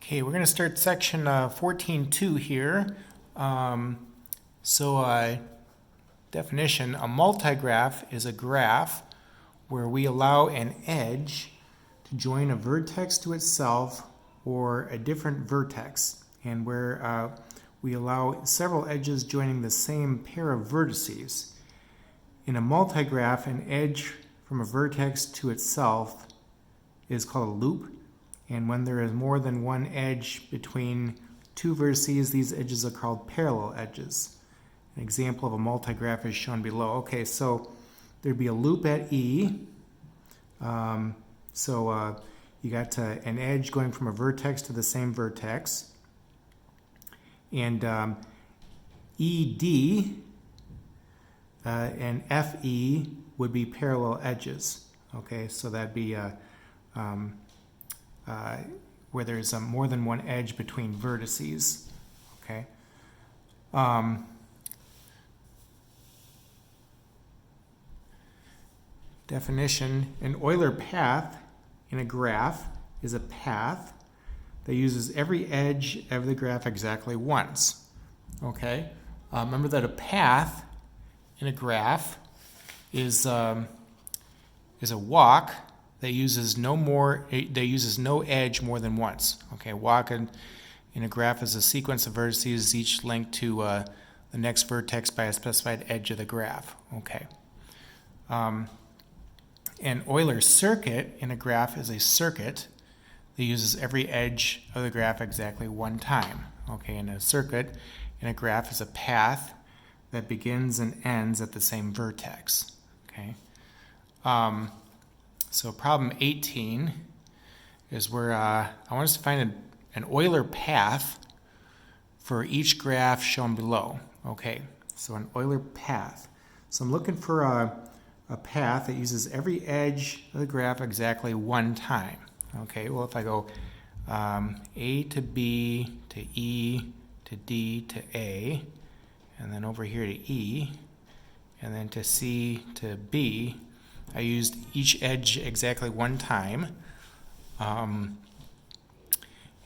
Okay, we're going to start section 14.2 here. Definition, a multigraph is a graph where we allow an edge to join a vertex to itself or a different vertex, and where we allow several edges joining the same pair of vertices. In a multigraph, an edge from a vertex to itself is called a loop, and when there is more than one edge between two vertices, these edges are called parallel edges. An example of a multigraph is shown below. Okay, so there'd be a loop at E. You got an edge going from a vertex to the same vertex. And ED and FE would be parallel edges. Okay, so that'd be where there's more than one edge between vertices. Okay. Definition, an Euler path in a graph is a path that uses every edge of the graph exactly once. Okay. Remember that a path in a graph is a walk that uses no edge more than once. Okay, walk in a graph is a sequence of vertices each linked to the next vertex by a specified edge of the graph. Okay. An Euler circuit in a graph is a circuit that uses every edge of the graph exactly one time. Okay, and a circuit in a graph is a path that begins and ends at the same vertex. Okay. So problem 18 is where I want us to find an Euler path for each graph shown below. Okay, so an Euler path. So I'm looking for a path that uses every edge of the graph exactly one time. Okay, well, if I go A to B to E to D to A, and then over here to E, and then to C to B, I used each edge exactly one time. Do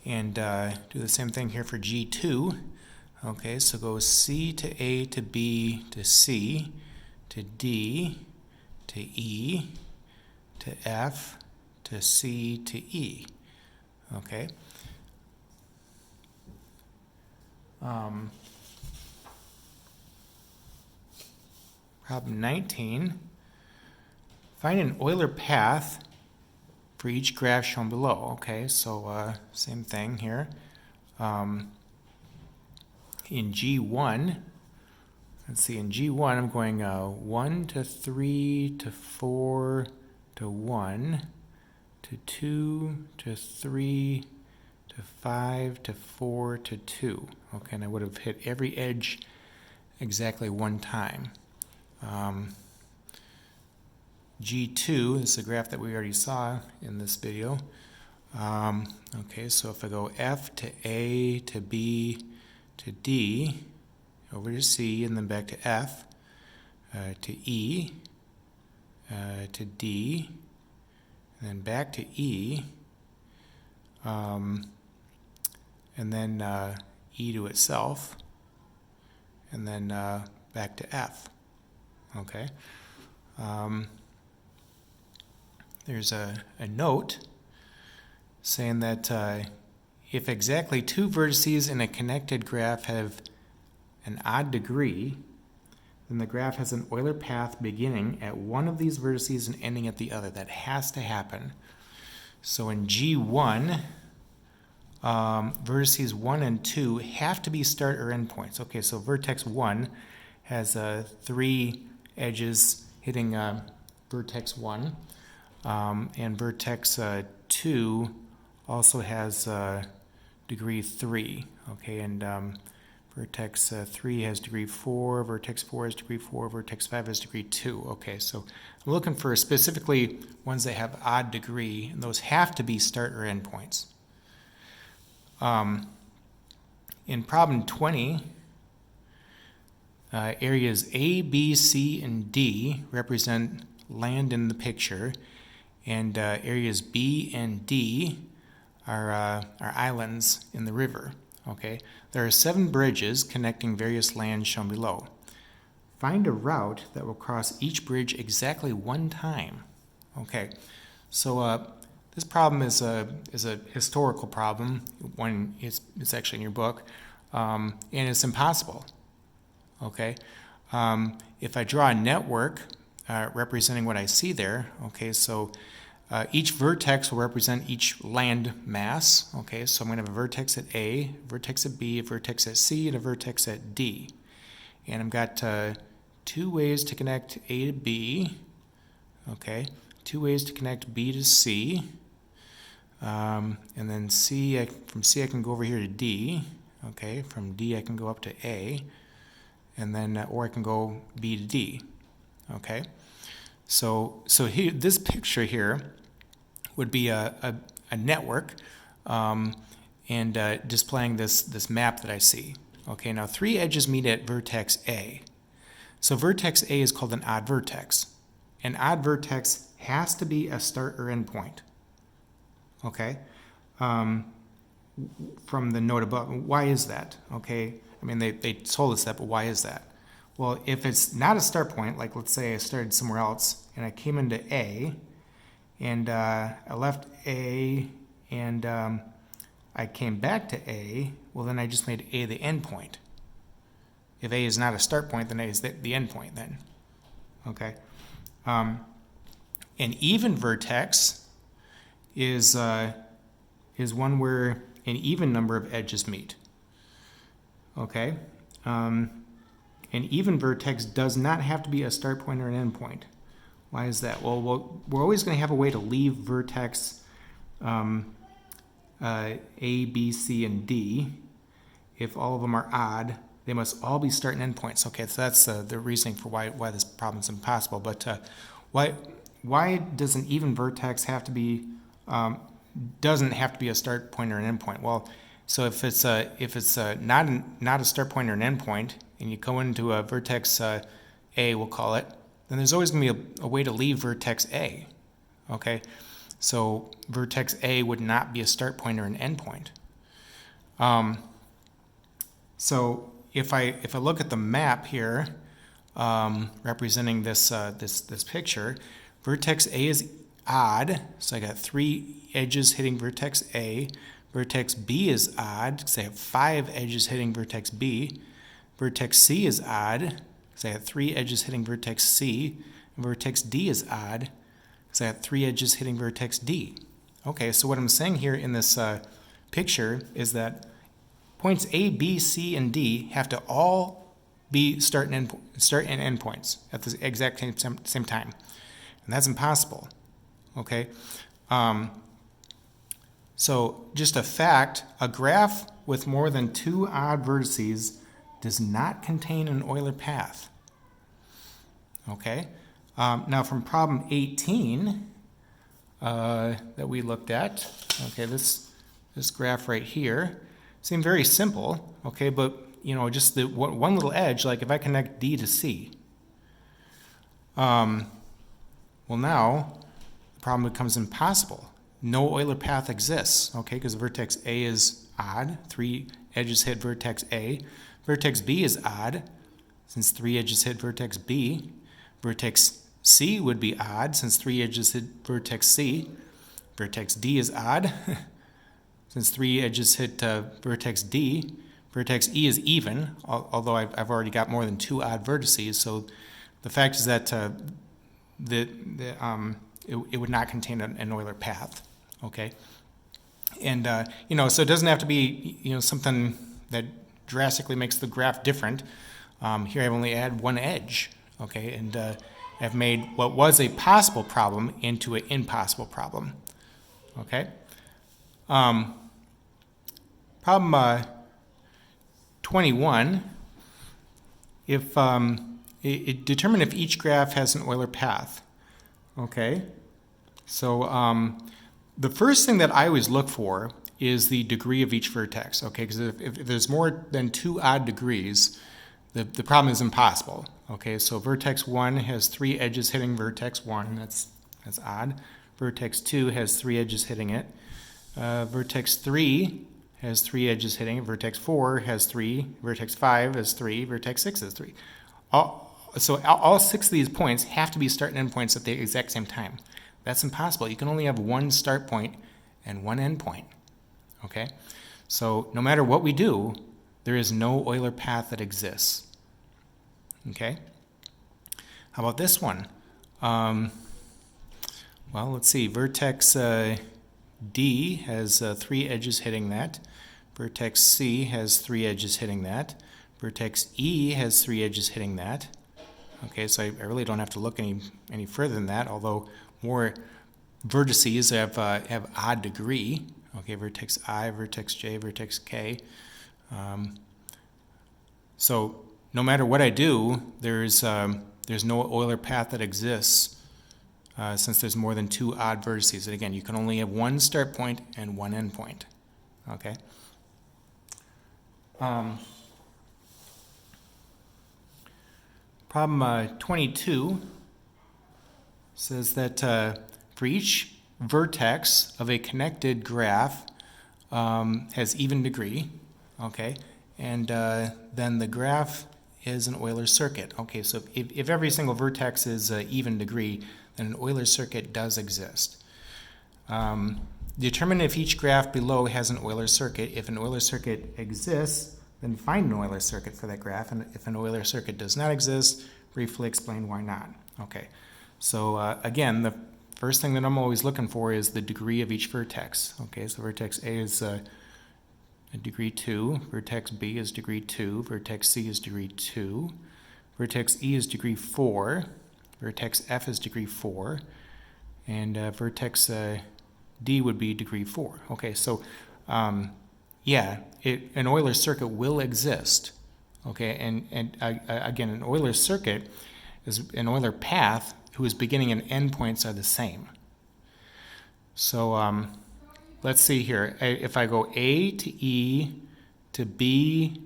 the same thing here for G2. Okay, so go C to A to B to C to D to E to F to C to E. Okay. Problem 19. Find an Euler path for each graph shown below. Okay, so same thing here. In G1, let's see, in G1 I'm going 1 to 3 to 4 to 1 to 2 to 3 to 5 to 4 to 2. Okay, and I would have hit every edge exactly one time. G2 is the graph that we already saw in this video. Okay, so if I go F to A to B to D, over to C, and then back to F, to E, to D, and then back to E, and then E to itself, and then back to F. Okay. There's a note saying that if exactly two vertices in a connected graph have an odd degree, then the graph has an Euler path beginning at one of these vertices and ending at the other. That has to happen. So in G1, vertices 1 and 2 have to be start or end points. Okay, so vertex 1 has 3 edges hitting vertex 1. And vertex 2 also has degree 3. Okay, and vertex 3 has degree 4, vertex 4 has degree 4, vertex 5 has degree 2. Okay, so I'm looking for specifically ones that have odd degree, and those have to be start or end points. In problem 20, areas A, B, C, and D represent land in the picture, and areas B and D our islands in the river. Okay, there are 7 bridges connecting various lands shown below. Find a route that will cross each bridge exactly 1 time. Okay, so this problem is a historical problem. When it's actually in your book, and it's impossible. Okay, if I draw a network representing what I see there, okay, so each vertex will represent each land mass. Okay, so I'm going to have a vertex at A, a vertex at B, a vertex at C, and a vertex at D. And I've got 2 ways to connect A to B. Okay, 2 ways to connect B to C. And then from C I can go over here to D. Okay, from D I can go up to A. And then, or I can go B to D. Okay, so here, this picture here would be a network and displaying this map that I see. Okay, now 3 edges meet at vertex A. So vertex A is called an odd vertex. An odd vertex has to be a start or end point. Okay, from the note above. Why is that? Okay, I mean they told us that, but why is that? Well, if it's not a start point, like let's say I started somewhere else and I came into A, and I left A and I came back to A, well then I just made A the end point. If A is not a start point, then A is the end point then. Okay. An even vertex is one where an even number of edges meet. Okay. An even vertex does not have to be a start point or an end point. Why is that? Well, we're always going to have a way to leave vertex A, B, C, and D. If all of them are odd, they must all be start and end points. Okay, so that's the reasoning for why this problem is impossible. But why does an even vertex have to be doesn't have to be a start point or an end point? Well, so if it's not a start point or an end point, and you go into a vertex A, we'll call it, then there's always going to be a way to leave vertex A. Okay, so vertex A would not be a start point or an end point. So if I look at the map here, representing this picture, vertex A is odd, so I got 3 edges hitting vertex A. Vertex B is odd, because I have 5 edges hitting vertex B. Vertex C is odd, because I have 3 edges hitting vertex C. And vertex D is odd, because I have 3 edges hitting vertex D. Okay, so what I'm saying here in this picture is that points A, B, C, and D have to all be start and end points at the exact same time. And that's impossible. Okay? So just a fact, a graph with more than 2 odd vertices does not contain an Euler path. Okay? Now from problem 18 that we looked at, okay, this graph right here seemed very simple, okay, but you know, just the one little edge, like if I connect D to C, well now the problem becomes impossible. No Euler path exists, okay, because vertex A is odd, 3 edges hit vertex A. Vertex B is odd, since 3 edges hit vertex B. Vertex C would be odd, since 3 edges hit vertex C. Vertex D is odd, since 3 edges hit vertex D. Vertex E is even, although I've already got more than 2 odd vertices, so the fact is that it would not contain an Euler path, okay? And, you know, so it doesn't have to be, you know, something that drastically makes the graph different. Here I've only added 1 edge, okay? And I've made what was a possible problem into an impossible problem, okay? Problem 21, if determine if each graph has an Euler path, okay? So the first thing that I always look for is the degree of each vertex, okay? Because if there's more than 2 odd degrees, the problem is impossible, okay? So vertex 1 has 3 edges hitting vertex 1, that's odd. Vertex 2 has 3 edges hitting it. Vertex 3 has 3 edges hitting it. Vertex 4 has 3. Vertex 5 has 3. Vertex 6 has 3. So all 6 of these points have to be start and end points at the exact same time. That's impossible. You can only have one start point and one end point. Okay? So no matter what we do, there is no Euler path that exists. Okay? How about this one? Well, let's see. Vertex D has 3 edges hitting that. Vertex C has 3 edges hitting that. Vertex E has 3 edges hitting that. Okay, so I really don't have to look any further than that, although more vertices have odd degree. Okay, vertex I, vertex J, vertex K. So no matter what I do, there's no Euler path that exists since there's more than 2 odd vertices. And again, you can only have one start point and one end point. Okay. Problem 22 says that for each vertex of a connected graph has even degree, okay, and then the graph is an Euler circuit. Okay, so if every single vertex is even degree, then an Euler circuit does exist. Determine if each graph below has an Euler circuit. If an Euler circuit exists, then find an Euler circuit for that graph, and if an Euler circuit does not exist, briefly explain why not. Okay, so again, the first thing that I'm always looking for is the degree of each vertex. Okay, so vertex A is a degree 2, vertex B is degree 2, vertex C is degree 2, vertex E is degree 4, vertex F is degree 4, and vertex D would be degree 4. Okay, so yeah, an Euler circuit will exist. Okay, and again, an Euler circuit is an Euler path whose beginning and end points are the same. So let's see here. If I go A to E to B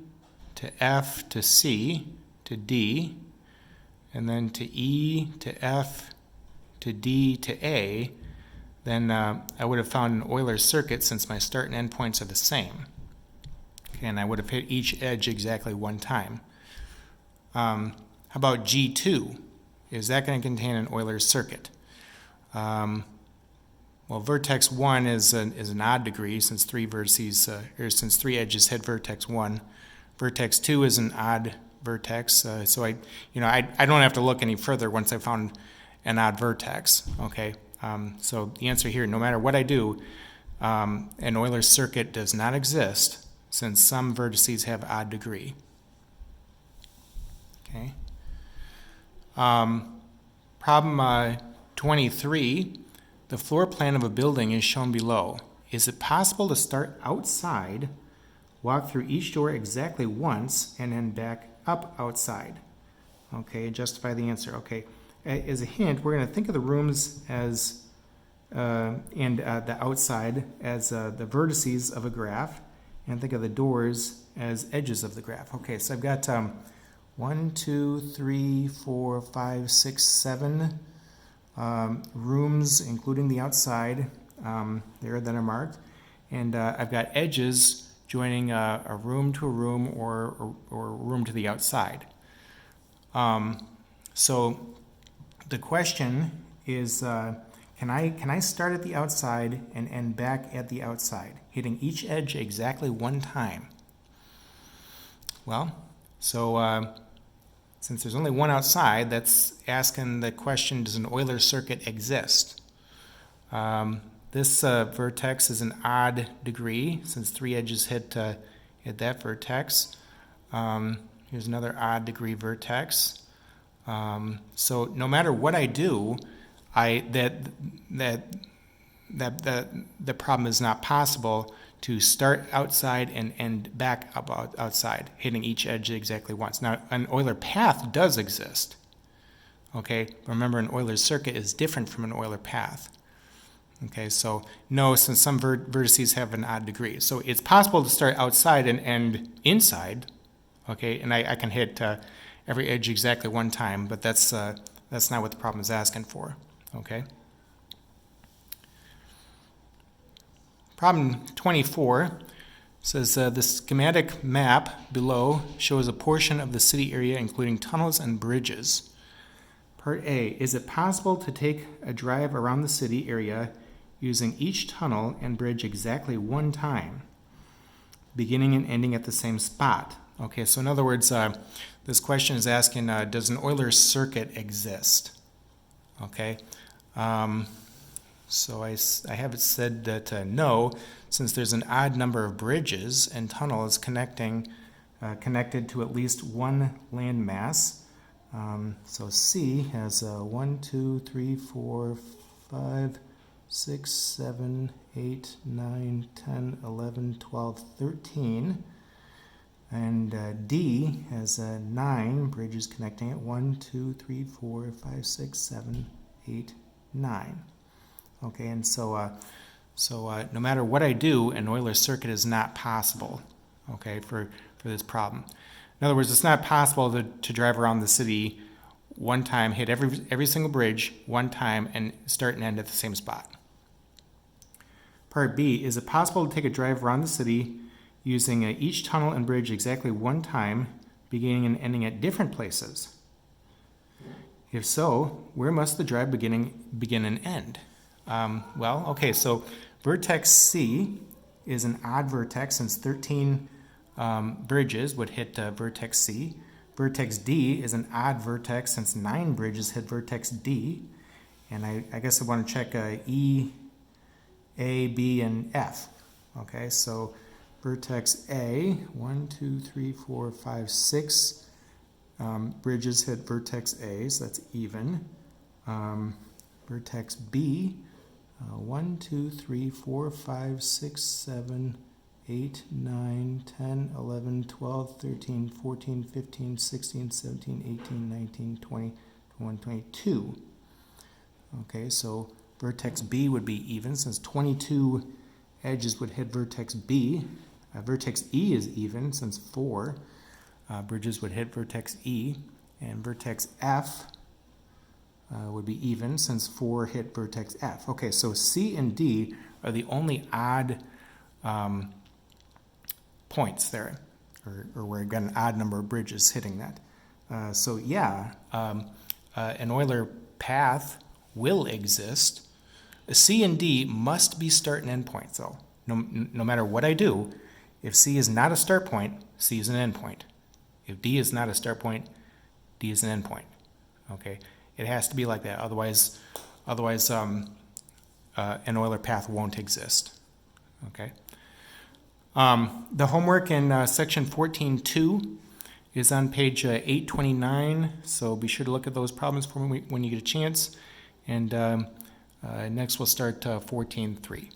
to F to C to D, and then to E to F to D to A, then I would have found an Euler circuit since my start and end points are the same. Okay, and I would have hit each edge exactly one time. How about G2? Is that going to contain an Euler circuit? Well, vertex 1 is an odd degree since 3 vertices, or since 3 edges hit vertex 1. Vertex 2 is an odd vertex, so I don't have to look any further once I found an odd vertex. Okay, so the answer here, no matter what I do, an Euler circuit does not exist since some vertices have odd degree. Okay. Problem 23. The floor plan of a building is shown below. Is it possible to start outside, walk through each door exactly once, and then back up outside? Okay, justify the answer. Okay, as a hint, we're going to think of the rooms as the outside as the vertices of a graph, and think of the doors as edges of the graph. Okay, so I've got 1, 2, 3, 4, 5, 6, 7 rooms, including the outside there that are marked, and I've got edges joining a room to a room or a room to the outside. So the question is, can I start at the outside and end back at the outside, hitting each edge exactly one time? Well, so since there's only one outside, that's asking the question, does an Euler circuit exist? This vertex is an odd degree since 3 edges hit that vertex. Here's another odd degree vertex. So no matter what I do, the problem is not possible to start outside and end back up outside, hitting each edge exactly once. Now, an Euler path does exist. Okay, remember an Euler circuit is different from an Euler path. Okay, so no, since some vertices have an odd degree. So it's possible to start outside and end inside. Okay, and I can hit every edge exactly one time, but that's not what the problem is asking for. Okay. Problem 24 says the schematic map below shows a portion of the city area including tunnels and bridges. Part A, is it possible to take a drive around the city area using each tunnel and bridge exactly one time, beginning and ending at the same spot? Okay, so in other words, this question is asking, does an Euler circuit exist? Okay, so I have it said that no, since there's an odd number of bridges and tunnels connected to at least one landmass. So C has 1, 2, 3, 4, 5, 6, 7, 8, 9, 10, 11, 12, 13. And D has 9 bridges connecting it. 1, 2, 3, 4, 5, 6, 7, 8, 9. Okay, and so no matter what I do, an Euler circuit is not possible, okay, for this problem. In other words, it's not possible to drive around the city one time, hit every single bridge one time, and start and end at the same spot. Part B, is it possible to take a drive around the city using each tunnel and bridge exactly one time, beginning and ending at different places? If so, where must the drive begin and end? Well, okay, so vertex C is an odd vertex since 13 bridges would hit vertex C. Vertex D is an odd vertex since 9 bridges hit vertex D. And I guess I want to check E, A, B, and F. Okay, so vertex A, 1, 2, 3, 4, 5, 6 bridges hit vertex A, so that's even. Vertex B, 1, 2, 3, 4, 5, 6, 7, 8, 9, 10, 11, 12, 13, 14, 15, 16, 17, 18, 19, 20, 21, 22. Okay, so vertex B would be even since 22 edges would hit vertex B. Vertex E is even since 4 bridges would hit vertex E. And vertex F would be even since 4 hit vertex F. Okay, so C and D are the only odd points there, or where we've got an odd number of bridges hitting that. So yeah, an Euler path will exist. C and D must be start and end points, though. No matter what I do, if C is not a start point, C is an end point. If D is not a start point, D is an end point. Okay, it has to be like that. Otherwise, an Euler path won't exist. Okay. The homework in section 14.2 is on page 829, so be sure to look at those problems for me when you get a chance. And next we'll start 14.3.